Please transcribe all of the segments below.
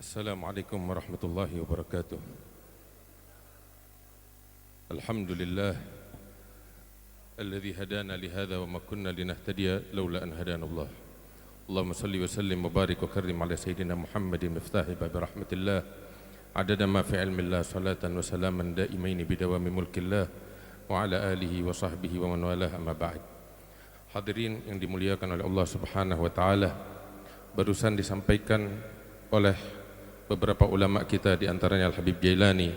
Assalamualaikum warahmatullahi wabarakatuh. Alhamdulillah alladzi hadana lihadza wa ma kunna linahtadiya laula an hadana Allah. Allahumma salli wa sallim wa barik wa karrim ala sayyidina Muhammadin miftahi bab rahmatillah adada ma fi ilmillah salatan wa salaman daimaini bidawami mulkillah wa ala alihi wa sahbihi wa man walah amma ba'd. Hadirin yang dimuliakan oleh Allah Subhanahu wa taala, barusan disampaikan oleh beberapa ulama kita, di antaranya Al-Habib Jailani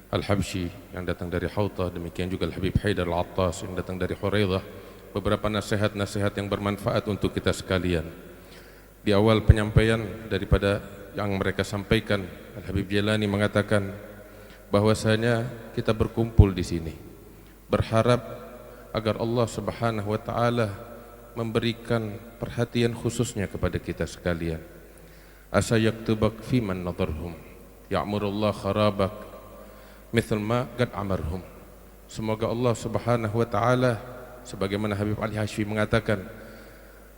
Al-Habsyi yang datang dari Hautah, demikian juga Al-Habib Haidar Al-Attas yang datang dari Huraidah, beberapa nasihat-nasihat yang bermanfaat untuk kita sekalian. Di awal penyampaian daripada yang mereka sampaikan, Al-Habib Jailani mengatakan bahwasanya kita berkumpul di sini berharap agar Allah Subhanahu wa taala memberikan perhatian khususnya kepada kita sekalian. Asa yaktubak fi man nadarhum ya'murullah kharabak mithl ma qad amarhum. Semoga Allah Subhanahu wa taala, sebagaimana Habib Ali Hashmi mengatakan,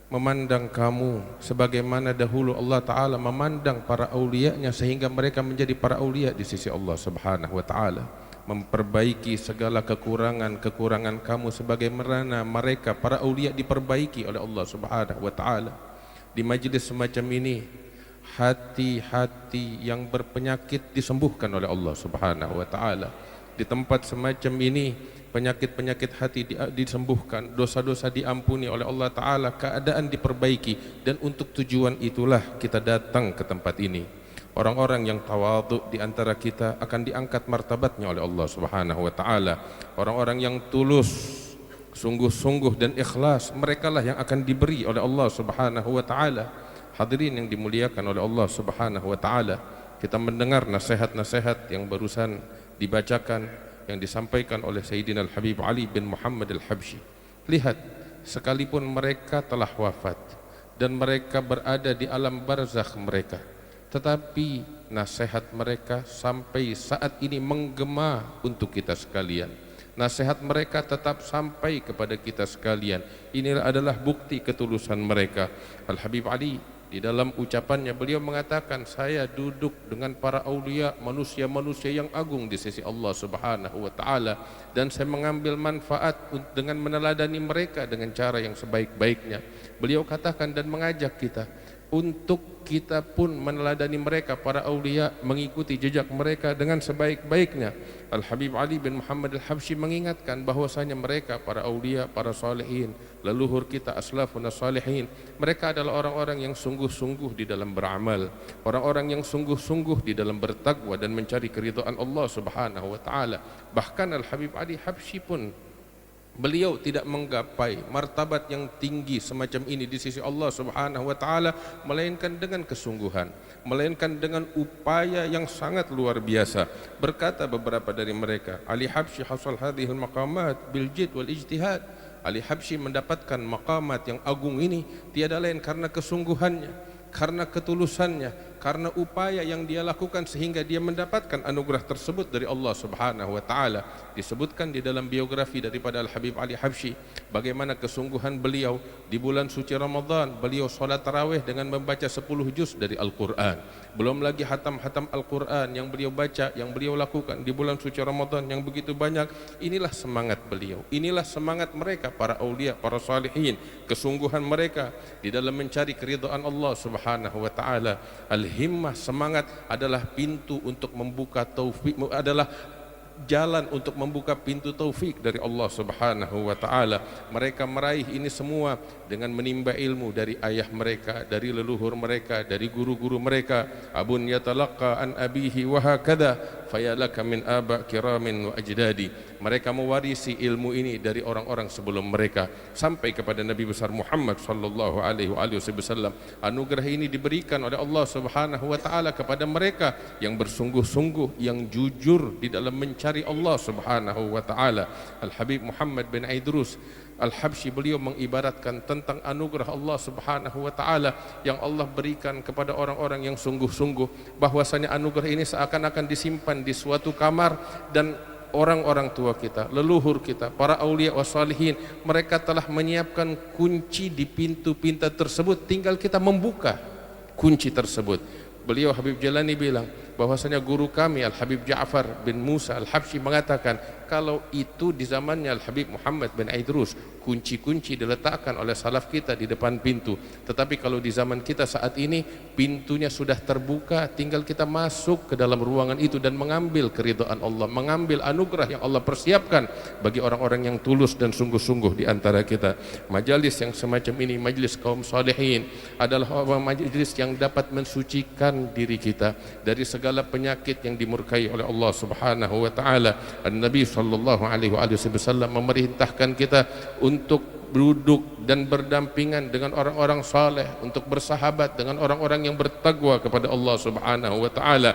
memandang kamu sebagaimana dahulu Allah taala memandang para aulianya sehingga mereka menjadi para aulia di sisi Allah Subhanahu wa taala, memperbaiki segala kekurangan-kekurangan kamu sebagaimana mereka para aulia diperbaiki oleh Allah Subhanahu wa taala. Di majlis semacam ini hati-hati yang berpenyakit disembuhkan oleh Allah Subhanahu wa taala. Di tempat semacam ini penyakit-penyakit hati disembuhkan, dosa-dosa diampuni oleh Allah taala, keadaan diperbaiki, dan untuk tujuan itulah kita datang ke tempat ini. Orang-orang yang tawadhu di antara kita akan diangkat martabatnya oleh Allah Subhanahu wa taala. Orang-orang yang tulus, sungguh-sungguh dan ikhlas, merekalah yang akan diberi oleh Allah Subhanahu wa taala. Hadirin yang dimuliakan oleh Allah Subhanahu wa taala, kita mendengar nasihat-nasihat yang barusan dibacakan, yang disampaikan oleh Sayyidina Al-Habib Ali bin Muhammad Al-Habsyi. Lihat, sekalipun mereka telah wafat dan mereka berada di alam barzakh mereka, tetapi nasihat mereka sampai saat ini menggema untuk kita sekalian. Nasihat mereka tetap sampai kepada kita sekalian. Inilah adalah bukti ketulusan mereka. Al-Habib Ali di dalam ucapannya beliau mengatakan, saya duduk dengan para aulia, manusia-manusia yang agung di sisi Allah Subhanahu wa taala, dan saya mengambil manfaat dengan meneladani mereka dengan cara yang sebaik-baiknya. Beliau katakan dan mengajak kita untuk kita pun meneladani mereka, para aulia, mengikuti jejak mereka dengan sebaik-baiknya. Al-Habib Ali bin Muhammad Al-Habsyi mengingatkan bahwasanya mereka, para aulia, para salihin, leluhur kita, aslafun salihin, mereka adalah orang-orang yang sungguh-sungguh di dalam beramal, orang-orang yang sungguh-sungguh di dalam bertakwa dan mencari keridhaan Allah Subhanahu wa taala. Bahkan Al-Habib Ali Habsyi pun beliau tidak menggapai martabat yang tinggi semacam ini di sisi Allah Subhanahu wa taala melainkan dengan kesungguhan, melainkan dengan upaya yang sangat luar biasa. Berkata beberapa dari mereka, Ali Habsyi hasal hadhil maqamat bil jid wal ijtihad. Ali Habsyi mendapatkan maqamat yang agung ini tiada lain karena kesungguhannya, karena ketulusannya, karena upaya yang dia lakukan sehingga dia mendapatkan anugerah tersebut dari Allah Subhanahu wa taala. Disebutkan di dalam biografi daripada Al-Habib Ali Habsyi bagaimana kesungguhan beliau di bulan suci Ramadan. Beliau salat tarawih dengan membaca 10 juz dari Al-Qur'an. Belum lagi hatam-hatam Al-Qur'an yang beliau baca, yang beliau lakukan di bulan suci Ramadan yang begitu banyak. Inilah semangat beliau, inilah semangat mereka para aulia, para salihin, kesungguhan mereka di dalam mencari keridhaan Allah Subhanahu wa taala. Al-himmah, semangat adalah pintu untuk membuka taufik, adalah jalan untuk membuka pintu taufik dari Allah Subhanahu wa taala. Mereka meraih ini semua dengan menimba ilmu dari ayah mereka, dari leluhur mereka, dari guru-guru mereka. Abun yatalaqqa an abihi wa hakadha fayalaka min aba kiramin wa ajdadi. Mereka mewarisi ilmu ini dari orang-orang sebelum mereka sampai kepada Nabi besar Muhammad sallallahu alaihi wasallam. Anugerah ini diberikan oleh Allah Subhanahu wa taala kepada mereka yang bersungguh-sungguh, yang jujur di dalam mencari Allah Subhanahu wa taala. Al-Habib Muhammad bin Idrus Al-Habsyi beliau mengibaratkan tentang anugerah Allah Subhanahu wa taala yang Allah berikan kepada orang-orang yang sungguh-sungguh, bahwasanya anugerah ini seakan-akan disimpan di suatu kamar, dan orang-orang tua kita, leluhur kita, para aulia wassalihin, mereka telah menyiapkan kunci di pintu-pintu tersebut, tinggal kita membuka kunci tersebut. Beliau Habib Jalani bilang bahwasanya guru kami Al-Habib Ja'far bin Musa Al-Habsyi mengatakan kalau itu di zamannya Al-Habib Muhammad bin Aidrus kunci-kunci diletakkan oleh salaf kita di depan pintu, tetapi kalau di zaman kita saat ini pintunya sudah terbuka, tinggal kita masuk ke dalam ruangan itu dan mengambil keridhaan Allah, mengambil anugerah yang Allah persiapkan bagi orang-orang yang tulus dan sungguh-sungguh di antara kita. Majelis yang semacam ini, majelis kaum salihin, adalah majelis yang dapat mensucikan diri kita dari segala penyakit yang dimurkai oleh Allah Subhanahu wa taala. Nabi sallallahu alaihi wasallam memerintahkan kita untuk duduk dan berdampingan dengan orang-orang saleh, untuk bersahabat dengan orang-orang yang bertakwa kepada Allah Subhanahu wa taala.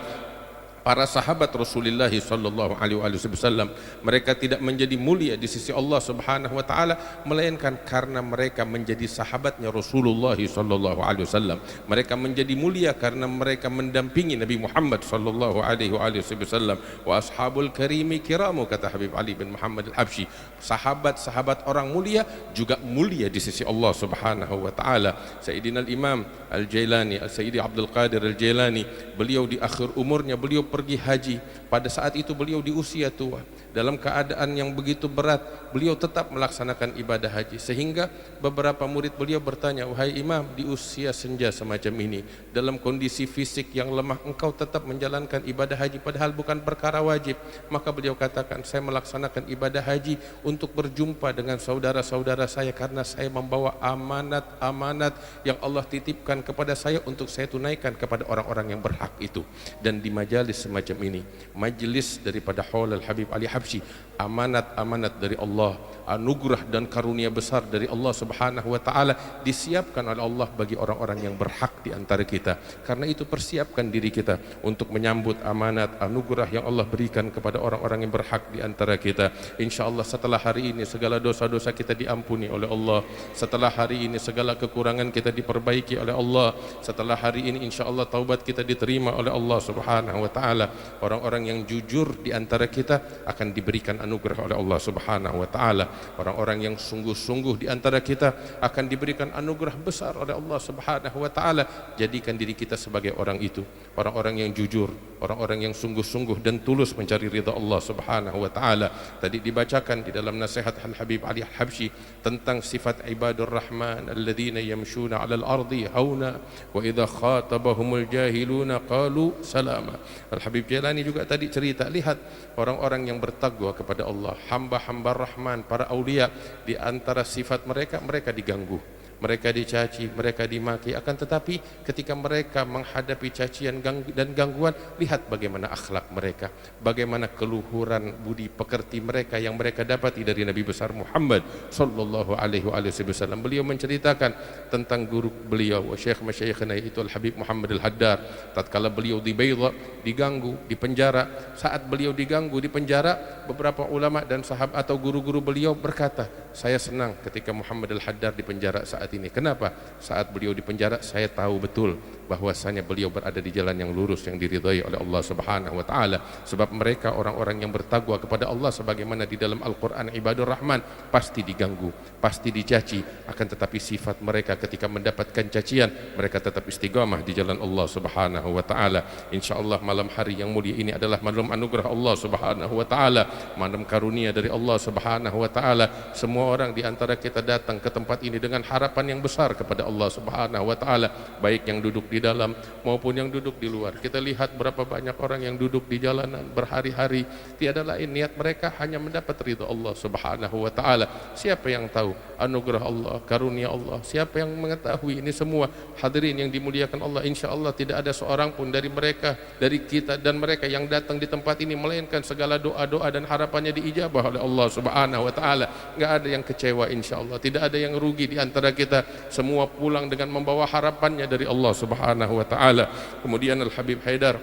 Para sahabat Rasulullah sallallahu alaihi wasallam, mereka tidak menjadi mulia di sisi Allah Subhanahu wa taala melainkan karena mereka menjadi sahabatnya Rasulullah sallallahu alaihi wasallam. Mereka menjadi mulia karena mereka mendampingi Nabi Muhammad sallallahu alaihi wasallam. Wa ashabul karimi kiramu, kata Habib Ali bin Muhammad Al-Habsyi, sahabat-sahabat orang mulia juga mulia di sisi Allah Subhanahu wa taala. Sayyidina Al-Imam Al-Jailani, Sayyidi Abdul Qadir Al-Jailani, beliau di akhir umurnya beliau pergi haji. Pada saat itu beliau di usia tua, dalam keadaan yang begitu berat, beliau tetap melaksanakan ibadah haji, sehingga beberapa murid beliau bertanya, wahai imam, di usia senja semacam ini, dalam kondisi fisik yang lemah, engkau tetap menjalankan ibadah haji padahal bukan perkara wajib. Maka beliau katakan, saya melaksanakan ibadah haji untuk berjumpa dengan saudara-saudara saya, karena saya membawa amanat-amanat yang Allah titipkan kepada saya untuk saya tunaikan kepada orang-orang yang berhak itu. Dan di majalis semacam ini, majelis daripada Haul Al-Habib Ali Habsyi, amanat-amanat dari Allah, anugerah dan karunia besar dari Allah Subhanahu wa taala disiapkan oleh Allah bagi orang-orang yang berhak di antara kita. Karena itu persiapkan diri kita untuk menyambut amanat anugerah yang Allah berikan kepada orang-orang yang berhak di antara kita. Insyaallah setelah hari ini segala dosa-dosa kita diampuni oleh Allah. Setelah hari ini segala kekurangan kita diperbaiki oleh Allah. Setelah hari ini insyaallah taubat kita diterima oleh Allah Subhanahu wa taala. Orang-orang yang jujur di antara kita akan diberikan anugerah oleh Allah Subhanahu wa taala. Orang-orang yang sungguh-sungguh di antara kita akan diberikan anugerah besar oleh Allah Subhanahu wa taala. Jadikan diri kita sebagai orang itu, orang-orang yang jujur, orang-orang yang sungguh-sungguh dan tulus mencari ridha Allah Subhanahu wa taala. Tadi dibacakan di dalam nasihat Al-Habib Ali Al-Habsyi tentang sifat ibadur rahman alladzina yamshuna 'alal ardi hauna wa idza khatabahumul jahiluna qalu salama. Al-Habib Jalani juga tadi cerita, lihat orang-orang yang bertakwa kepada Allah, hamba-hamba Rahman, para aulia, di antara sifat mereka, mereka diganggu, mereka dicaci, mereka dimaki, akan tetapi ketika mereka menghadapi cacian dan gangguan, lihat bagaimana akhlak mereka, bagaimana keluhuran budi pekerti mereka yang mereka dapati dari Nabi besar Muhammad sallallahu alaihi wasallam. Beliau menceritakan tentang guru beliau, Syekh Masyayikhna, itu Al-Habib Muhammad Al-Haddar. Tatkala beliau di Baydha, diganggu, di penjara, saat beliau diganggu di penjara, beberapa ulama dan sahabat atau guru-guru beliau berkata, saya senang ketika Muhammad Al-Haddar di penjara saat ini. Kenapa? Saat beliau di penjara, saya tahu betul bahwasanya beliau berada di jalan yang lurus yang diridhai oleh Allah Subhanahu wa taala. Sebab mereka orang-orang yang bertakwa kepada Allah, sebagaimana di dalam Al-Qur'an, ibadur rahman pasti diganggu, pasti dicaci, akan tetapi sifat mereka ketika mendapatkan cacian, mereka tetap istiqamah di jalan Allah Subhanahu wa taala. Insyaallah malam hari yang mulia ini adalah malam anugerah Allah Subhanahu wa taala, malam karunia dari Allah Subhanahu wa taala. Semua orang di antara kita datang ke tempat ini dengan harapan yang besar kepada Allah Subhanahu wa taala, baik yang duduk di dalam maupun yang duduk di luar. Kita lihat berapa banyak orang yang duduk di jalanan berhari-hari, tiada lain niat mereka hanya mendapat ridha Allah Subhanahu wa taala. Siapa yang tahu anugerah Allah, karunia Allah? Siapa yang mengetahui ini semua? Hadirin yang dimuliakan Allah, insyaallah tidak ada seorang pun dari mereka, dari kita dan mereka yang datang di tempat ini melainkan segala doa-doa dan harapannya diijabah oleh Allah Subhanahu wa taala. Enggak ada yang kecewa insyaallah, tidak ada yang rugi di antara kita. Semua pulang dengan membawa harapannya dari Allah Subhanahu wa taala. Kemudian Al-Habib Haidar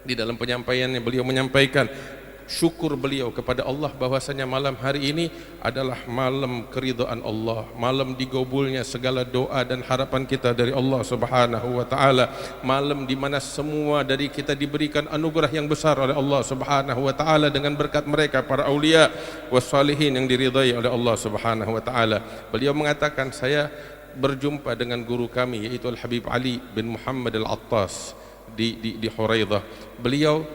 di dalam penyampaiannya beliau menyampaikan syukur beliau kepada Allah bahwasanya malam hari ini adalah malam keridhaan Allah, malam digabulnya segala doa dan harapan kita dari Allah Subhanahu wa taala, malam di mana semua dari kita diberikan anugerah yang besar oleh Allah Subhanahu wa taala dengan berkat mereka para aulia wassalihin yang diridhai oleh Allah Subhanahu wa taala. Beliau mengatakan, saya berjumpa dengan guru kami yaitu Al-Habib Ali bin Muhammad Al-Attas. di Huraidah. Beliau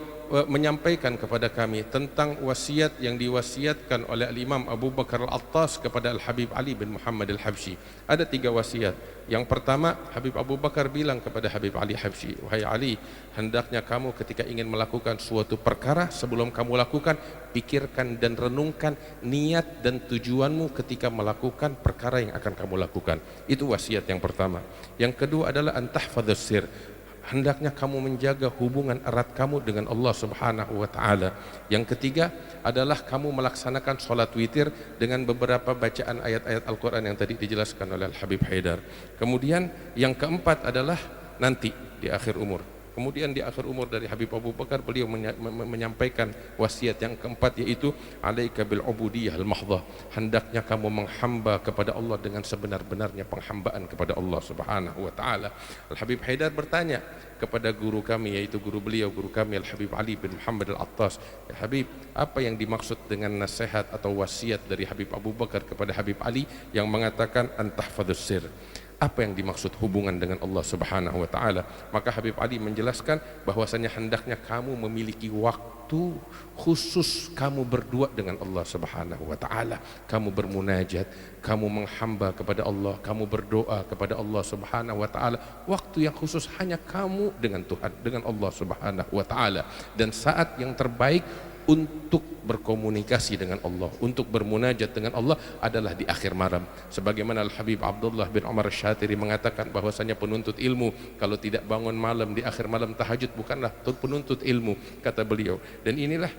menyampaikan kepada kami tentang wasiat yang diwasiatkan oleh Al-Imam Abu Bakar Al-Attas kepada Al-Habib Ali bin Muhammad Al-Habsyi. Ada 3 wasiat. Yang pertama, Habib Abu Bakar bilang kepada Habib Ali Habsyi, "Wahai Ali, hendaknya kamu ketika ingin melakukan suatu perkara, sebelum kamu lakukan, pikirkan dan renungkan niat dan tujuanmu ketika melakukan perkara yang akan kamu lakukan." Itu wasiat yang pertama. Yang kedua adalah antahfadzus sir. Hendaknya kamu menjaga hubungan erat kamu dengan Allah Subhanahu wa taala. Yang ketiga adalah kamu melaksanakan sholat witir dengan beberapa bacaan ayat-ayat Al-Qur'an yang tadi dijelaskan oleh Al-Habib Haidar. Kemudian yang keempat adalah nanti di akhir umur. Kemudian di akhir umur dari Habib Abu Bakar, beliau menyampaikan wasiat yang keempat, yaitu alaika bil ubudiyah al mahdhah. Hendaknya kamu menghamba kepada Allah dengan sebenar-benarnya penghambaan kepada Allah Subhanahu wa taala. Al Habib Haidar bertanya kepada guru kami, yaitu guru beliau, guru kami Al Habib Ali bin Muhammad Al Attas, "Ya Habib, apa yang dimaksud dengan nasihat atau wasiat dari Habib Abu Bakar kepada Habib Ali yang mengatakan antahfadzus sir? Apa yang dimaksud hubungan dengan Allah Subhanahu wa taala?" Maka Habib Ali menjelaskan bahwasanya hendaknya kamu memiliki waktu khusus kamu berdua dengan Allah Subhanahu wa taala. Kamu bermunajat, kamu menghamba kepada Allah, kamu berdoa kepada Allah Subhanahu wa taala. Waktu yang khusus hanya kamu dengan Tuhan, dengan Allah Subhanahu wa taala. Dan saat yang terbaik untuk berkomunikasi dengan Allah, untuk bermunajat dengan Allah adalah di akhir malam. Sebagaimana Al-Habib Abdullah bin Umar Syatiri mengatakan bahwasanya penuntut ilmu kalau tidak bangun malam di akhir malam tahajud bukanlah penuntut ilmu, kata beliau. Dan inilah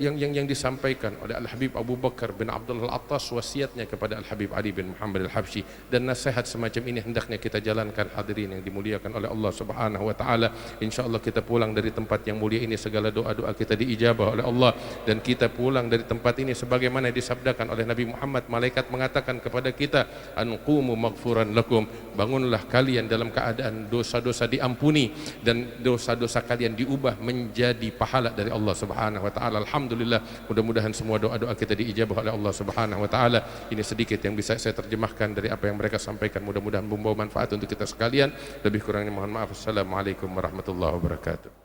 yang disampaikan oleh Al-Habib Abu Bakar bin Abdullah Al-Attas, wasiatnya kepada Al-Habib Ali bin Muhammad Al-Habsyi. Dan nasihat semacam ini hendaknya kita jalankan, hadirin yang dimuliakan oleh Allah Subhanahu wa taala. Insyaallah kita pulang dari tempat yang mulia ini segala doa-doa kita diijabah oleh Allah, dan kita pulang dari tempat ini sebagaimana disabdakan oleh Nabi Muhammad. Malaikat mengatakan kepada kita, anqumu maghfuran lakum, bangunlah kalian dalam keadaan dosa-dosa diampuni dan dosa-dosa kalian diubah menjadi pahala dari Allah Subhanahu wa taala. Alhamdulillah, mudah-mudahan semua doa-doa kita diijabah oleh Allah Subhanahu wa taala. Ini sedikit yang bisa saya terjemahkan dari apa yang mereka sampaikan, mudah-mudahan membawa manfaat untuk kita sekalian. Lebih kurangnya mohon maaf. Assalamualaikum warahmatullahi wabarakatuh.